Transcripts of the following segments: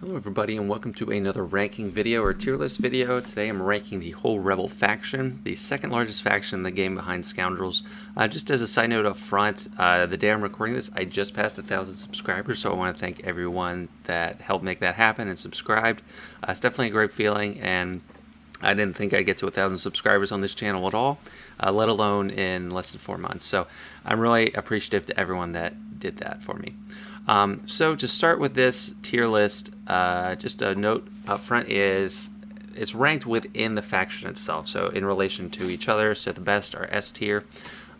Hello everybody and welcome to another ranking video or tier list video. Today I'm ranking the whole Rebel faction, the second largest faction in the game behind Scoundrels. Just as a side note up front, the day I'm recording this I just passed 1,000 subscribers, so I want to thank everyone that helped make that happen and subscribed. It's definitely a great feeling, and I didn't think I'd get to 1,000 subscribers on this channel at all, let alone in less than 4 months. So I'm really appreciative to everyone that did that for me. So to start with this tier list, just a note up front is it's ranked within the faction itself, so in relation to each other. So the best are S tier,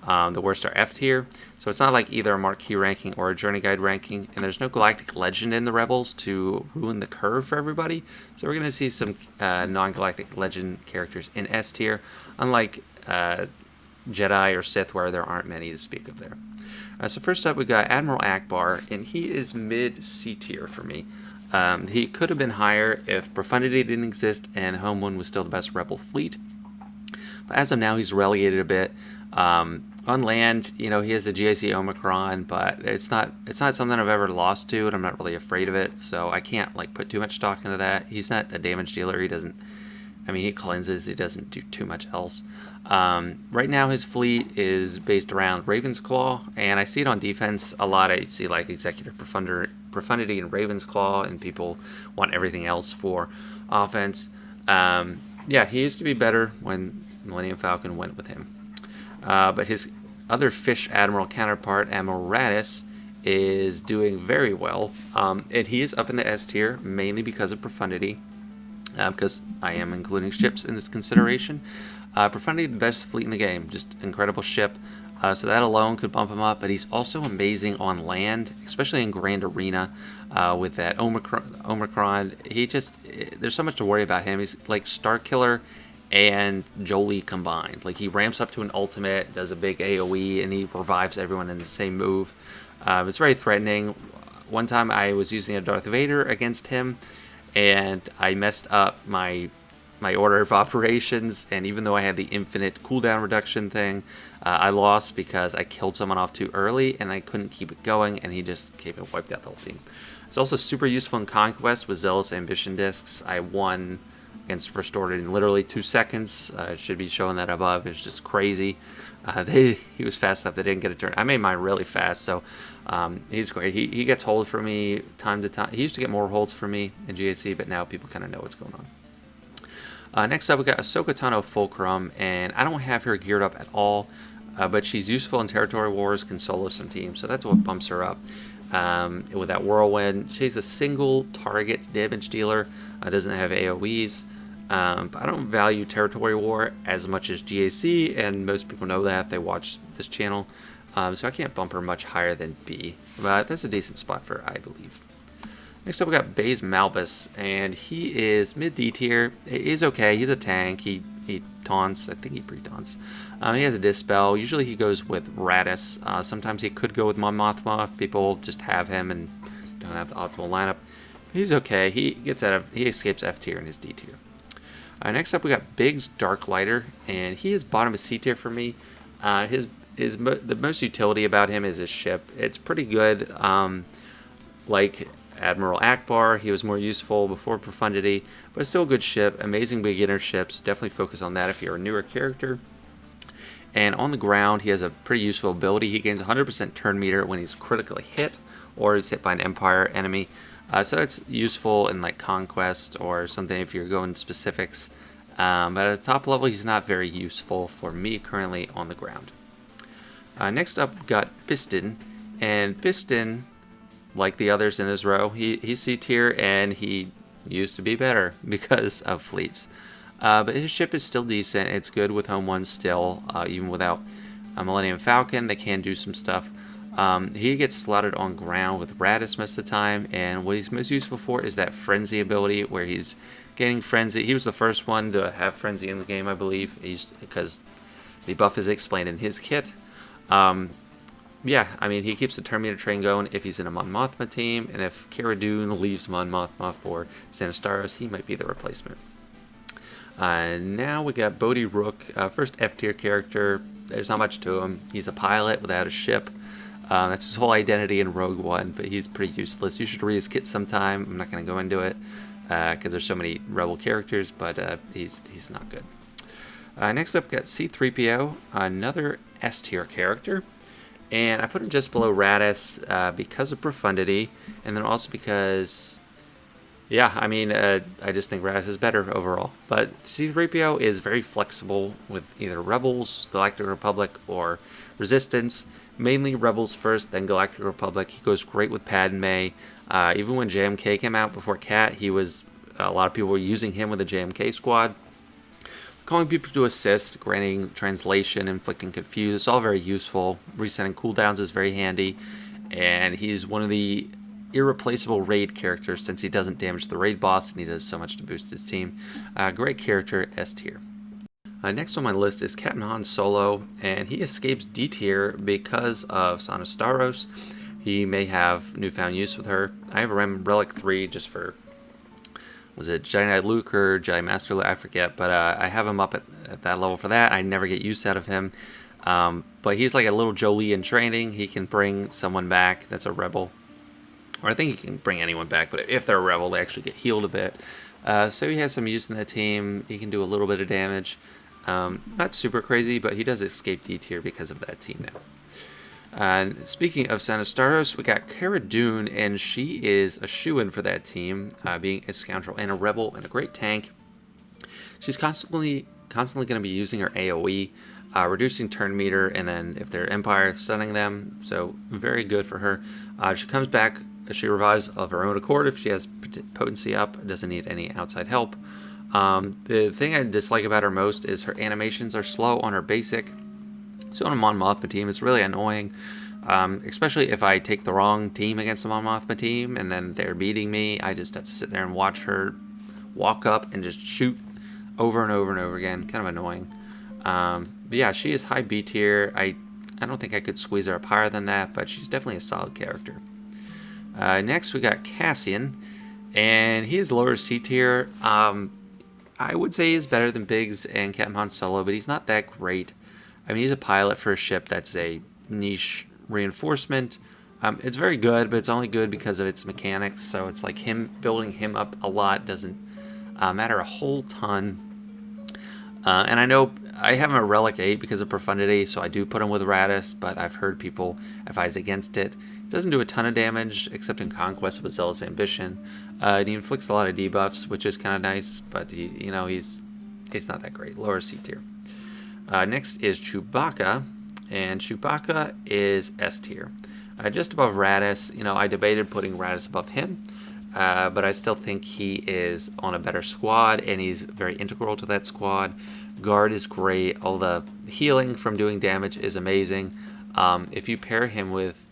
the worst are F tier. So it's not like either a marquee ranking or a journey guide ranking, and there's no galactic legend in the Rebels to ruin the curve for everybody. So we're going to see some non-galactic legend characters in S tier, unlike Jedi or Sith where there aren't many to speak of there. So first up we got Admiral Akbar, and he is mid C tier for me. He could have been higher if Profundity didn't exist and Home One was still the best Rebel fleet. But as of now he's relegated a bit. On land, you know, he has the GIC Omicron, but it's not something I've ever lost to, and I'm not really afraid of it, so I can't like put too much stock into that. He's not a damage dealer. He doesn't, I mean, he cleanses. He doesn't do too much else. Right now his fleet is based around Raven's Claw, and I see it on defense a lot. I see like Executive Profundity and Raven's Claw, and people want everything else for offense. Yeah, he used to be better when Millennium Falcon went with him. But his other Fish Admiral counterpart, Admiral Radis, is doing very well. And he is up in the S tier, mainly because of Profundity. Because I am including ships in this consideration. Profundity, the best fleet in the game, just incredible ship. So that alone could bump him up, but he's also amazing on land, especially in Grand Arena with that Omicron. There's so much to worry about him. He's like Starkiller and Jolie combined. Like he ramps up to an ultimate, does a big AoE, and he revives everyone in the same move. It's very threatening. One time I was using a Darth Vader against him, and I messed up my order of operations, and even though I had the infinite cooldown reduction thing, I lost because I killed someone off too early and I couldn't keep it going, and he just came and wiped out the whole team. It's also super useful in Conquest with Zealous Ambition discs. I won against First Order in literally 2 seconds. It should be showing that above. It's just crazy. He was fast enough they didn't get a turn. I made mine really fast, so he's great. He gets hold for me time to time. He used to get more holds for me in GAC, but now people kind of know what's going on. Next up, we got Ahsoka Tano Fulcrum, and I don't have her geared up at all, but she's useful in territory wars, can solo some teams, so that's what bumps her up. With that Whirlwind, she's a single target damage dealer, doesn't have AoEs, but I don't value territory war as much as GAC, and most people know that if they watch this channel, so I can't bump her much higher than B, but that's a decent spot for her, I believe. Next up we got Baze Malbus, and he is mid D tier. He's okay, he's a tank, he taunts, I think he pre-taunts. He has a Dispel, usually he goes with Radis, sometimes he could go with Mon Mothma if people just have him and don't have the optimal lineup. He's okay, he escapes F tier in his D tier. Next up we got Biggs Darklighter, and he is bottom of C tier for me. The most utility about him is his ship. It's pretty good, like Admiral Akbar, he was more useful before Profundity, but it's still a good ship. Amazing beginner ships. Definitely focus on that if you're a newer character. And on the ground, he has a pretty useful ability. He gains 100% turn meter when he's critically hit or he's hit by an Empire enemy. So it's useful in like Conquest or something if you're going specifics. But at the top level, he's not very useful for me currently on the ground. Next up, we've got Piston. And Piston, like the others in his row, he's C tier, and he used to be better because of fleets. But his ship is still decent. It's good with Home One still, even without a Millennium Falcon. They can do some stuff. He gets slotted on ground with Radis most of the time, and what he's most useful for is that Frenzy ability, where he's getting Frenzy. He was the first one to have Frenzy in the game, I believe, because the buff is explained in his kit. Yeah, I mean, he keeps the turn meter train going if he's in a Mon Mothma team, and if Cara Dune leaves Mon Mothma for Sanistaros, he might be the replacement. Now we got Bodhi Rook, first F tier character. There's not much to him. He's a pilot without a ship. That's his whole identity in Rogue One, but he's pretty useless. You should read his kit sometime. I'm not going to go into it because there's so many Rebel characters, but he's not good. Next up, got C-3PO, another S-tier character. And I put him just below Radis because of profundity, and then also because, yeah, I mean, I just think Radis is better overall. But C-3PO is very flexible with either Rebels, Galactic Republic, or Resistance. Mainly Rebels first, then Galactic Republic. He goes great with Padme. Even when JMK came out before Cat, a lot of people were using him with the JMK squad. Calling people to assist, granting translation, inflicting confuse, it's all very useful. Resetting cooldowns is very handy, and he's one of the irreplaceable raid characters since he doesn't damage the raid boss and he does so much to boost his team. Great character, S tier. Next on my list is Captain Han Solo, and he escapes D tier because of Sana Starros. He may have newfound use with her. I have a Relic 3 just for, was it Jedi Knight Luke or Jedi Master Luke? I forget, but I have him up at that level for that. I never get use out of him. But he's like a little Jolie in training. He can bring someone back that's a rebel. Or I think he can bring anyone back, but if they're a rebel, they actually get healed a bit. So he has some use in that team. He can do a little bit of damage. Not super crazy, but he does escape D tier because of that team now. Speaking of Sana Starros, we got Cara Dune, and she is a shoo-in for that team, being a scoundrel and a rebel and a great tank. She's constantly going to be using her AoE, reducing turn meter, and then if they're Empire, stunning them. So very good for her. She comes back, she revives of her own accord if she has potency up, doesn't need any outside help. The thing I dislike about her most is her animations are slow on her basic. So on a Mon Mothma team, it's really annoying, especially if I take the wrong team against a Mon Mothma team and then they're beating me. I just have to sit there and watch her walk up and just shoot over and over and over again. Kind of annoying. But yeah, she is high B tier. I don't think I could squeeze her up higher than that, but she's definitely a solid character. Next, we got Cassian, and he is lower C tier. I would say he's better than Biggs and Captain Han Solo, but he's not that great. I mean, he's a pilot for a ship that's a niche reinforcement. It's very good, but it's only good because of its mechanics. So it's like building him up a lot doesn't matter a whole ton. And I know I have him a Relic 8 because of profundity, so I do put him with Radis, but I've heard people advise against it. It doesn't do a ton of damage, except in Conquest with Zealous Ambition. And he inflicts a lot of debuffs, which is kind of nice, but he's not that great. Lower C tier. Next is Chewbacca, and Chewbacca is S tier. Just above Radis. I debated putting Radis above him, but I still think he is on a better squad, and he's very integral to that squad. Guard is great. All the healing from doing damage is amazing. If you pair him with,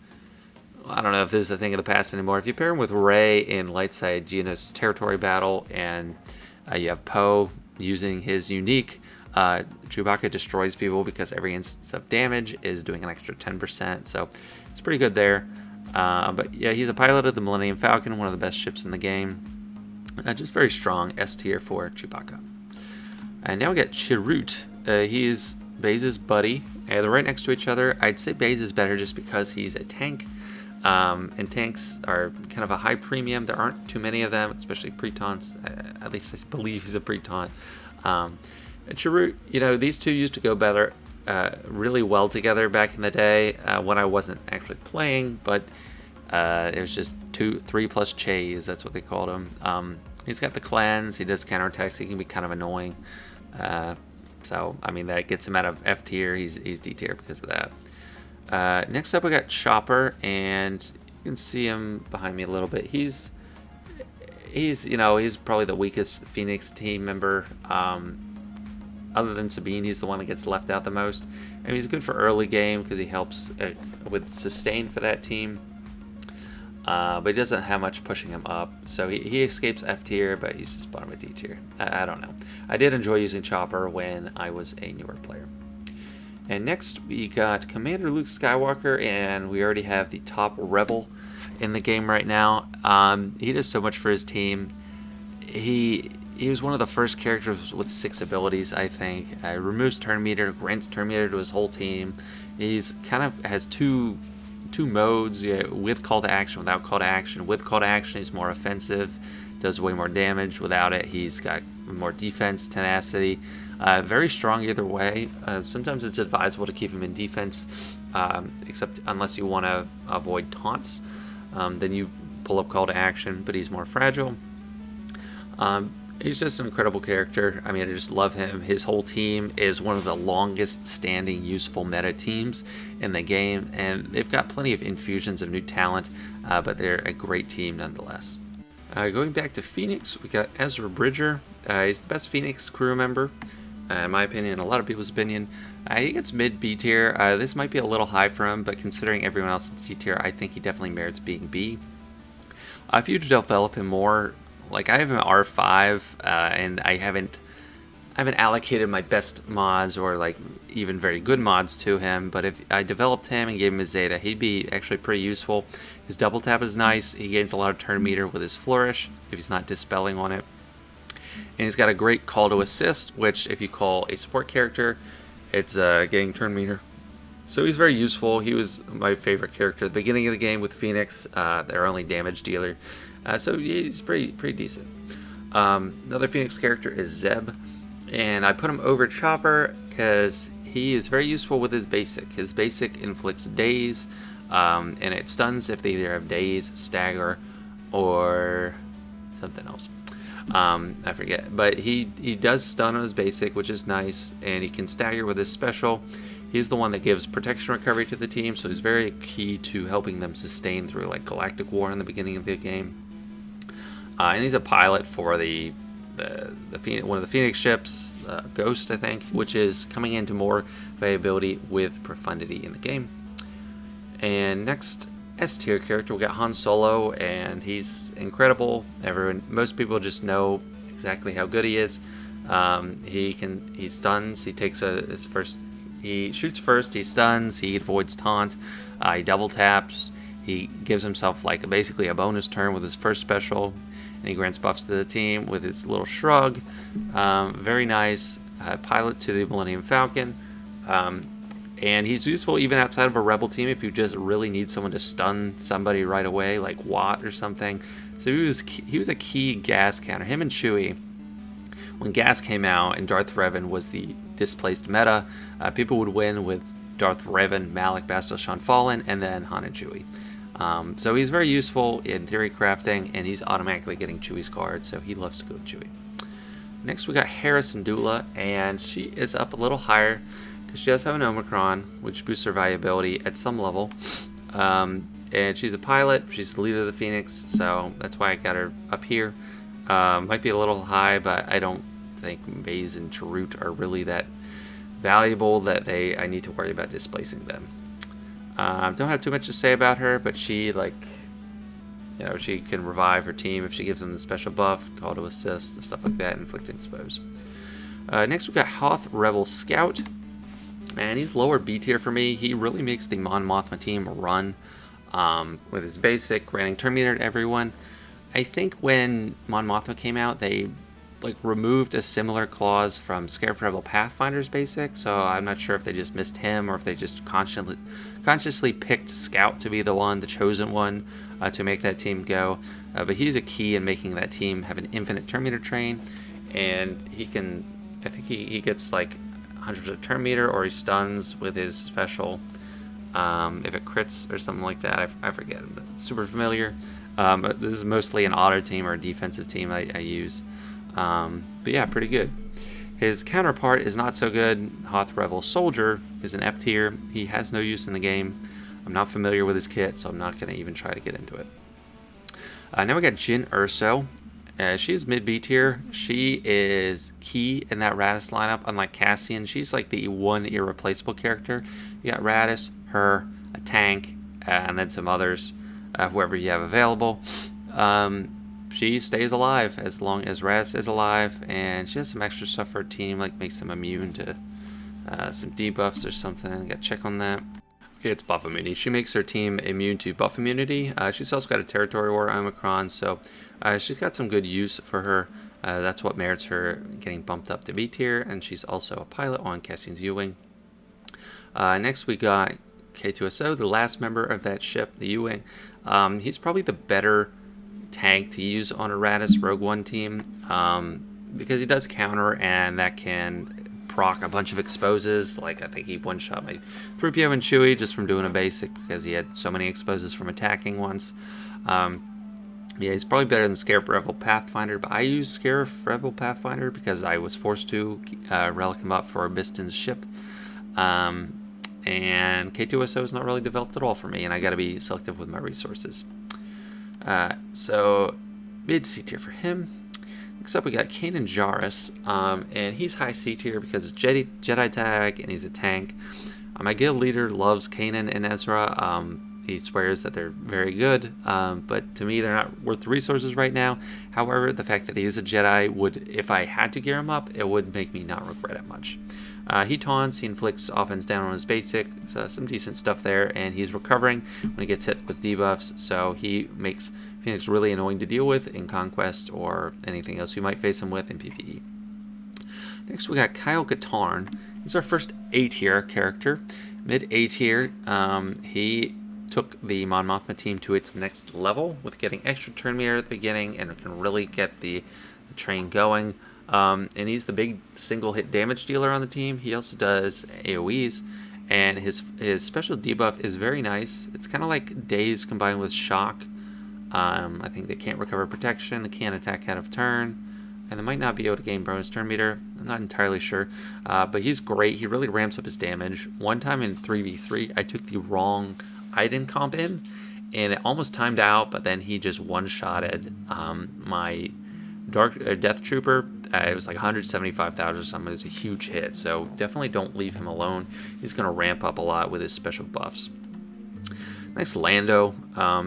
I don't know if this is a thing of the past anymore, if you pair him with Rey in Lightside Geonosis Territory Battle, and you have Poe using his unique, Chewbacca destroys people because every instance of damage is doing an extra 10%, so it's pretty good there. But yeah, he's a pilot of the Millennium Falcon, one of the best ships in the game. Just very strong, S tier for Chewbacca. And now we got Chirrut. He is Baze's buddy. They're right next to each other. I'd say Baze is better just because he's a tank. And tanks are kind of a high premium. There aren't too many of them, especially Pretons. At least I believe he's a Preton. Chirrut, these two used to go better, really well together back in the day when I wasn't actually playing, but it was just 3 plus Chays, that's what they called him. He's got the cleanse, he does counterattacks, he can be kind of annoying. So, I mean, that gets him out of F tier, he's D tier because of that. Next up, we got Chopper, and you can see him behind me a little bit. He's probably the weakest Phoenix team member. Other than Sabine, he's the one that gets left out the most. I mean, he's good for early game because he helps with sustain for that team. But he doesn't have much pushing him up. So he escapes F tier, but he's just bottom of D tier. I don't know. I did enjoy using Chopper when I was a newer player. And next we got Commander Luke Skywalker, and we already have the top rebel in the game right now. He does so much for his team. He was one of the first characters with 6 abilities, I think. Removes turn meter, grants turn meter to his whole team. He's kind of has 2 two modes, with call to action, without call to action. With call to action, he's more offensive, does way more damage. Without it, he's got more defense, tenacity. Very strong either way. Sometimes it's advisable to keep him in defense, except unless you want to avoid taunts. Then you pull up call to action, but he's more fragile. He's just an incredible character. I mean, I just love him. His whole team is one of the longest standing useful meta teams in the game, and they've got plenty of infusions of new talent, but they're a great team nonetheless. Going back to Phoenix, we got Ezra Bridger. He's the best Phoenix crew member, in my opinion, a lot of people's opinion. He gets mid B tier. This might be a little high for him, but considering everyone else in C tier, I think he definitely merits being B. If you develop him more, like I have him R5, and I haven't allocated my best mods or like even very good mods to him, but if I developed him and gave him a Zeta, he'd be actually pretty useful. His double tap is nice. He gains a lot of turn meter with his flourish if he's not dispelling on it. And he's got a great call to assist, which if you call a support character, it's getting turn meter. So he's very useful. He was my favorite character at the beginning of the game with Phoenix, their only damage dealer. So he's pretty decent. Another Phoenix character is Zeb, and I put him over Chopper because he is very useful with his basic. His basic inflicts daze, and it stuns if they either have daze, stagger, or something else. I forget, but he does stun on his basic, which is nice, and he can stagger with his special. He's the one that gives protection recovery to the team, so he's very key to helping them sustain through like Galactic War in the beginning of the game. And he's a pilot for the one of the Phoenix ships, Ghost, I think, which is coming into more viability with profundity in the game. And next S tier character, we got Han Solo, and he's incredible. Most people just know exactly how good he is. He stuns. He takes his first. He shoots first. He stuns. He avoids taunt. He double taps. He gives himself like basically a bonus turn with his first special, and he grants buffs to the team with his little shrug. Very nice. Pilot to the Millennium Falcon. And he's useful even outside of a Rebel team if you just really need someone to stun somebody right away, like Watt or something. So he was a key gas counter. Him and Chewie, when gas came out and Darth Revan was the displaced meta, people would win with Darth Revan, Malik, Bastila Shan Fallen, and then Han and Chewie. So he's very useful in theory crafting, and he's automatically getting Chewie's card, so he loves to go with Chewie. Next we got Hera Syndulla, and she is up a little higher because she does have an Omicron, which boosts her viability at some level. And she's a pilot. She's the leader of the Phoenix, so that's why I got her up here. Might be a little high, but I don't think Maze and Chirrut are really that valuable that I need to worry about displacing them. Don't have too much to say about her, but she she can revive her team if she gives them the special buff, call to assist, stuff like that, inflict and expose. Next we got Hoth Rebel Scout, and he's lower B tier for me. He really makes the Mon Mothma team run with his basic, granting turn meter to everyone. I think when Mon Mothma came out, they removed a similar clause from Scarif Rebel Pathfinder's basic, so I'm not sure if they just missed him or if they just consciously picked Scout to be the chosen one to make that team go. But he's a key in making that team have an infinite turn meter train, and I think he gets like 100% turn meter, or he stuns with his special if it crits or something like that. I forget, but it's super familiar. But this is mostly an auto team or a defensive team I use. But yeah, pretty good. His counterpart is not so good. Hoth Rebel Soldier is an F tier. He has no use in the game. I'm not familiar with his kit, so I'm not going to even try to get into it. Now we got Jyn Erso. She is mid B tier. She is key in that Radis lineup. Unlike Cassian, she's like the one irreplaceable character. You got Radis, her, a tank, and then some others, whoever you have available. She stays alive as long as Radis is alive, and she has some extra stuff for her team, like makes them immune to some debuffs or something. Got to check on that. Okay, it's buff immunity. She makes her team immune to buff immunity. She's also got a Territory War Omicron, so she's got some good use for her. That's what merits her getting bumped up to B tier, and she's also a pilot on Cassian's U-Wing. Next we got K2SO, the last member of that ship, the U-Wing. He's probably the better tank to use on a Radis Rogue One team because he does counter, and that can proc a bunch of exposes. Like I think he one-shot my 3PO and Chewie just from doing a basic because he had so many exposes from attacking once. Yeah, he's probably better than Scarif Rebel Pathfinder, but I use Scarif Rebel Pathfinder because I was forced to relic him up for Biston's ship. And K2SO is not really developed at all for me, and I got to be selective with my resources. So mid C tier for him. Next up, we got Kanan Jarrus, and he's high C tier because it's Jedi tag and he's a tank. My guild leader loves Kanan and Ezra. He swears that they're very good, but to me, they're not worth the resources right now. However, the fact that he is a Jedi would, if I had to gear him up, it would make me not regret it much. He taunts, he inflicts offense down on his basic, so some decent stuff there, and he's recovering when he gets hit with debuffs, so he makes Phoenix really annoying to deal with in Conquest or anything else you might face him with in PvE. Next, we got Kyle Katarn. He's our first A tier character. Mid A tier, he took the Mon Mothma team to its next level with getting extra turn meter at the beginning and can really get the train going. And he's the big single hit damage dealer on the team. He also does AoEs, and his special debuff is very nice. It's kind of like Daze combined with Shock. I think they can't recover protection, they can't attack out of turn, and they might not be able to gain bonus turn meter. I'm not entirely sure, but he's great. He really ramps up his damage. One time in 3v3, I took the wrong Iden comp in, and it almost timed out, but then he just one-shotted my Death Trooper. It was like 175,000 or something. It was a huge hit, so definitely don't leave him alone. He's going to ramp up a lot with his special buffs. Next, Lando.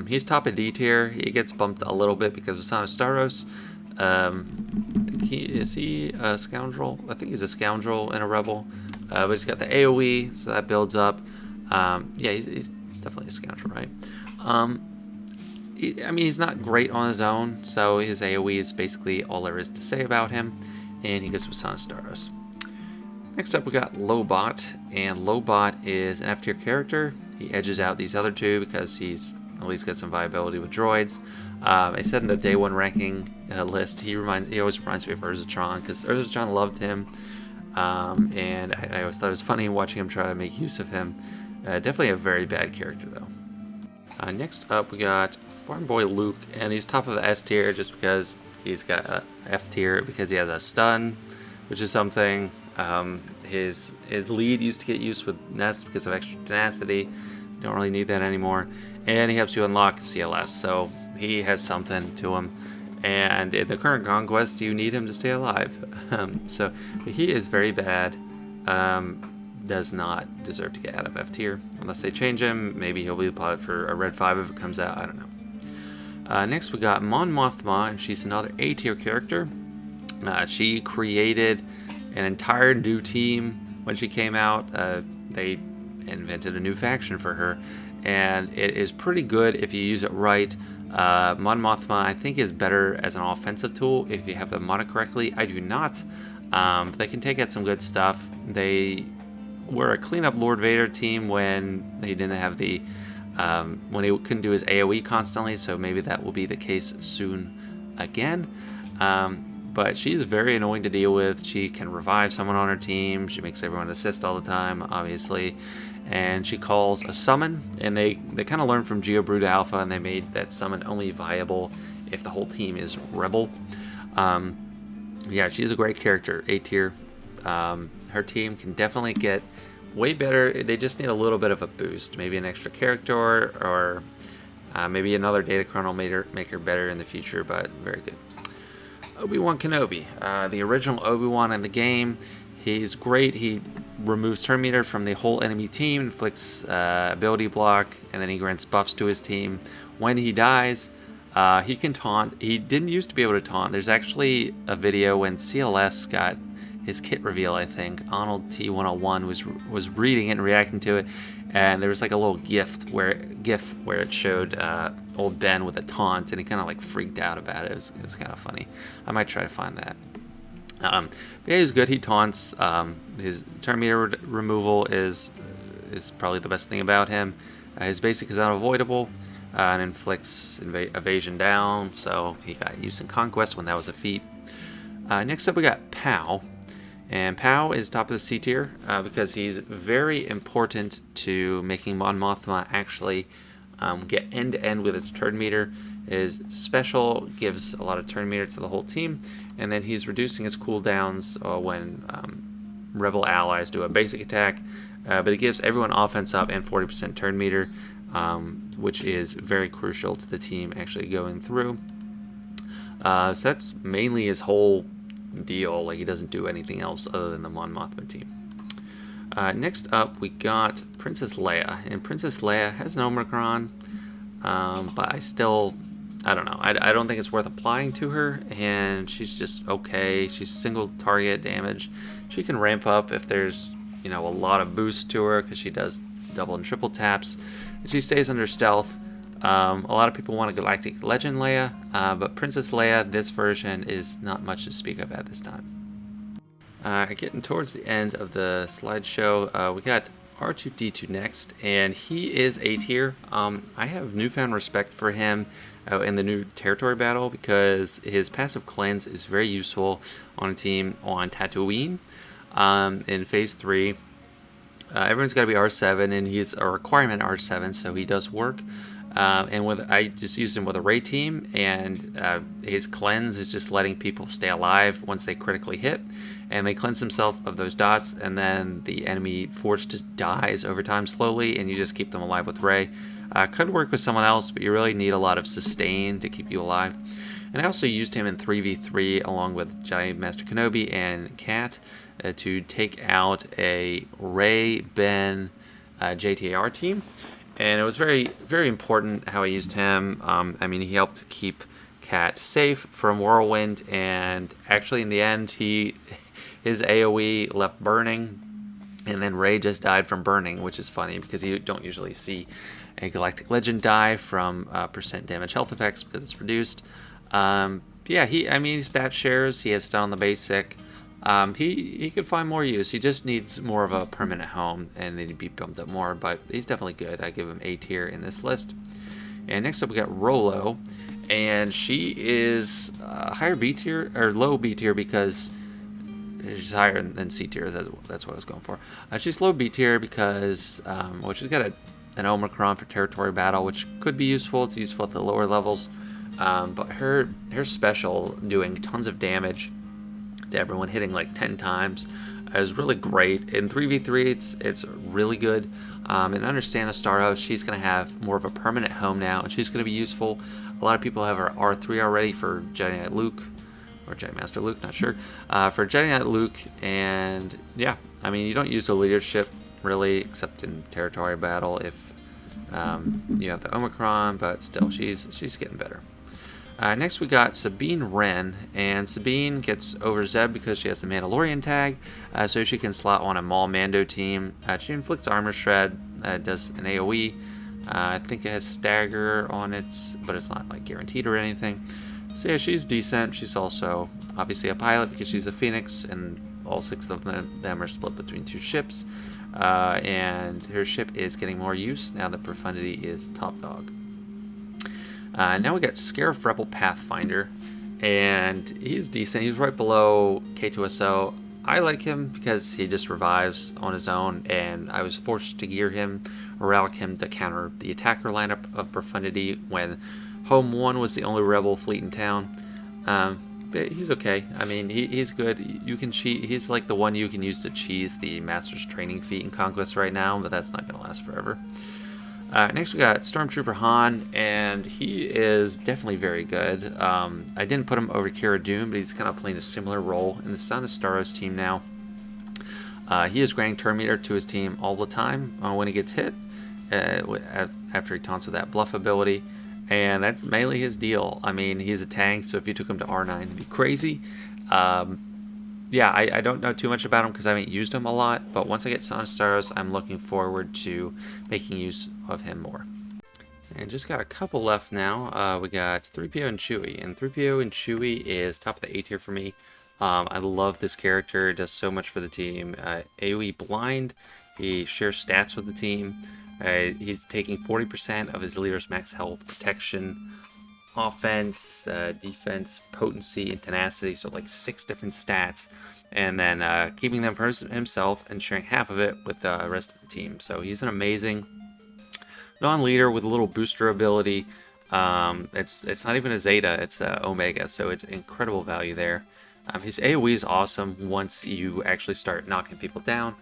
He's top of D tier. He gets bumped a little bit because of Son of Staros. Is he a scoundrel? I think he's a scoundrel and a rebel. But he's got the AoE, so that builds up. Yeah, he's definitely a scoundrel, right? I mean, he's not great on his own, so his AoE is basically all there is to say about him, and he goes with Son of Staros. Next up, we got Lobot, and Lobot is an F tier character. He edges out these other two because he's at least got some viability with droids. I said in the day one ranking list, he always reminds me of Urzatron because Urzatron loved him, and I always thought it was funny watching him try to make use of him. Definitely a very bad character though. Next up, we got Farm Boy Luke, and he's top of the S tier just because he's got a F tier because he has a stun, which is something. His lead used to get used with Nest because of extra tenacity. Don't really need that anymore. And he helps you unlock CLS, so he has something to him. And in the current Conquest, you need him to stay alive. So he is very bad. Does not deserve to get out of F tier. Unless they change him, maybe he'll be the pilot for a Red 5 if it comes out, I don't know. Next we got Mon Mothma, and she's another A tier character. She created an entire new team when she came out. They invented a new faction for her, and it is pretty good if you use it right. Mon Mothma, I think, is better as an offensive tool if you have them modded correctly. I do not. But they can take out some good stuff. They were a cleanup Lord Vader team when he didn't have the when he couldn't do his AoE constantly, so maybe that will be the case soon again. But she's very annoying to deal with. She can revive someone on her team. She makes everyone assist all the time, obviously. And she calls a summon, and they kind of learned from Geobrood Alpha, and they made that summon only viable if the whole team is Rebel. Yeah, she's a great character, A tier. Her team can definitely get way better. They just need a little bit of a boost, maybe an extra character or maybe another Datacron will make her better in the future, but very good. Obi-Wan Kenobi, the original Obi-Wan in the game. He's great. He removes turn meter from the whole enemy team, inflicts ability block, and then he grants buffs to his team. When he dies, he can taunt. He didn't used to be able to taunt. There's actually a video when CLS got his kit reveal, I think. Arnold T101 was reading it and reacting to it, and there was like a little GIF where it showed old Ben with a taunt, and he kind of like freaked out about it. It was kind of funny. I might try to find that. But yeah, he's good. He taunts. His turn meter removal is is probably the best thing about him. His basic is unavoidable and inflicts evasion down, so he got used in Conquest when that was a feat. Next up we got Pow. And Pow is top of the C tier because he's very important to making Mon Mothma actually get end-to-end with its turn meter. His special gives a lot of turn meter to the whole team, and then he's reducing its cooldowns when Rebel allies do a basic attack, but it gives everyone offense up and 40% turn meter, which is very crucial to the team actually going through. So that's mainly his whole deal. Like, he doesn't do anything else other than the Mon Mothma team. Next up, we got Princess Leia, and Princess Leia has an Omicron, but I don't know. I don't think it's worth applying to her, and she's just okay. She's single target damage. She can ramp up if there's, you know, a lot of boost to her because she does double and triple taps. And she stays under stealth. A lot of people want a Galactic Legend Leia, but Princess Leia, this version, is not much to speak of at this time. Getting towards the end of the slideshow, we got R2-D2 next, and he is A tier. I have newfound respect for him in the new territory battle because his passive cleanse is very useful on a team on Tatooine. In Phase 3, everyone's got to be R7, and he's a requirement R7, so he does work. And I just used him with a raid team, and his cleanse is just letting people stay alive once they critically hit, and they cleanse themselves of those dots, and then the enemy force just dies over time slowly, and you just keep them alive with Rey. Could work with someone else, but you really need a lot of sustain to keep you alive. And I also used him in 3v3 along with Jedi Master Kenobi and Kat to take out a Rey, Ben, JTAR team. And it was very, very important how I used him. I mean, he helped keep Kat safe from Whirlwind, and actually in the end, his AoE left burning, and then Rey just died from burning, which is funny because you don't usually see a Galactic Legend die from percent damage health effects because it's reduced. Yeah, he stat shares. He has stun on the basic. He could find more use. He just needs more of a permanent home, and then he'd be bumped up more, but he's definitely good. I give him A tier in this list. And next up we got Rolo, and she is higher B tier, or low B tier, because she's higher than C tier. That's what I was going for. She's low B tier because she's got an Omicron for territory battle, which could be useful. It's useful at the lower levels, but her special doing tons of damage to everyone, hitting like 10 times, is really great. In 3v3, it's really good. And understand a SWGOH, she's going to have more of a permanent home now, and she's going to be useful. A lot of people have her R3 already for Jedi Knight Luke, or Jedi Master Luke, not sure. For Jedi Knight Luke, and yeah, I mean, you don't use the leadership really, except in territory battle if you have the Omicron, but still, she's getting better. Next we got Sabine Wren, and Sabine gets over Zeb because she has the Mandalorian tag, so she can slot on a Maul Mando team. She inflicts armor shred, does an AoE. I think it has stagger on it, but it's not like guaranteed or anything. So yeah, she's decent. She's also obviously a pilot because she's a Phoenix, and all 6 of them are split between 2 ships. And her ship is getting more use now that Profundity is top dog. Now we got Scarif Rebel Pathfinder, and he's decent. He's right below K2SO. I like him because he just revives on his own, and I was forced to gear him or relic him to counter the attacker lineup of Profundity when Home 1 was the only Rebel fleet in town. But he's okay. I mean, he's good. You can cheat. He's like the one you can use to cheese the Master's Training feat in Conquest right now, but that's not going to last forever. Next we got Stormtrooper Han, and he is definitely very good. I didn't put him over Cara Dune, but he's kind of playing a similar role in the Sound of Staros team now. He is granting turn meter to his team all the time when he gets hit, after he taunts with that bluff ability, and that's mainly his deal. I mean, he's a tank, so if you took him to R9, it'd be crazy. Yeah, I don't know too much about him because I haven't used him a lot, but once I get Sound of Staros, I'm looking forward to making use of him more. And just got a couple left now. We got 3PO and Chewie, and 3PO and Chewie is top of the A tier for me. I love this character. It does so much for the team. AoE blind He shares stats with the team. He's taking 40% of his leader's max health, protection, offense, defense, potency, and tenacity. So like 6 different stats. And then keeping them for himself and sharing half of it with the rest of the team. So he's an amazing non-leader with a little booster ability. It's not even a Zeta, it's a Omega, so it's incredible value there. His AoE is awesome once you actually start knocking people down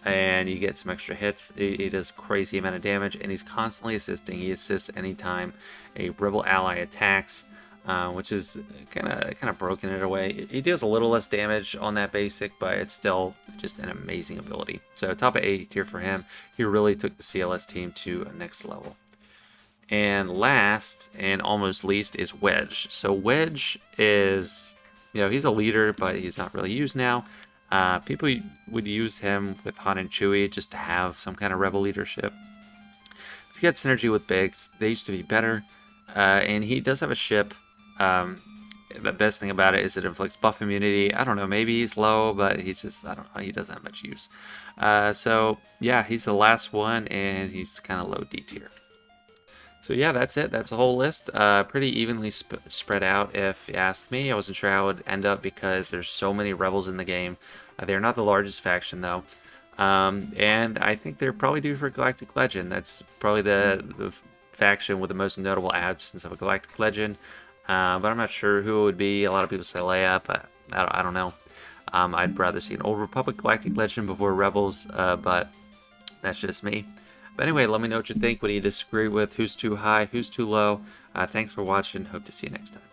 and you get some extra hits. He does crazy amount of damage, and he's constantly assisting. He assists anytime a rebel ally attacks, which is kind of broken in a way. He deals a little less damage on that basic, but it's still just an amazing ability. So top of A tier for him. He really took the CLS team to a next level. And last and almost least is Wedge. So Wedge is, he's a leader, but he's not really used now. People would use him with Han and Chewie just to have some kind of rebel leadership. He's got synergy with Biggs. They used to be better. And he does have a ship. The best thing about it is it inflicts buff immunity. I don't know, maybe he's low, but he's just, I don't know, he doesn't have much use. So yeah, he's the last one, and he's kind of low D tier. So yeah, that's it. That's a whole list. Pretty evenly spread out, if you ask me. I wasn't sure how it would end up because there's so many rebels in the game. They're not the largest faction, though. And I think they're probably due for Galactic Legend. That's probably the faction with the most notable absence of a Galactic Legend. But I'm not sure who it would be. A lot of people say Leia, but I don't know. I'd rather see an Old Republic Galactic Legend before Rebels, but that's just me. But anyway, let me know what you think. What do you disagree with? Who's too high? Who's too low? Thanks for watching. Hope to see you next time.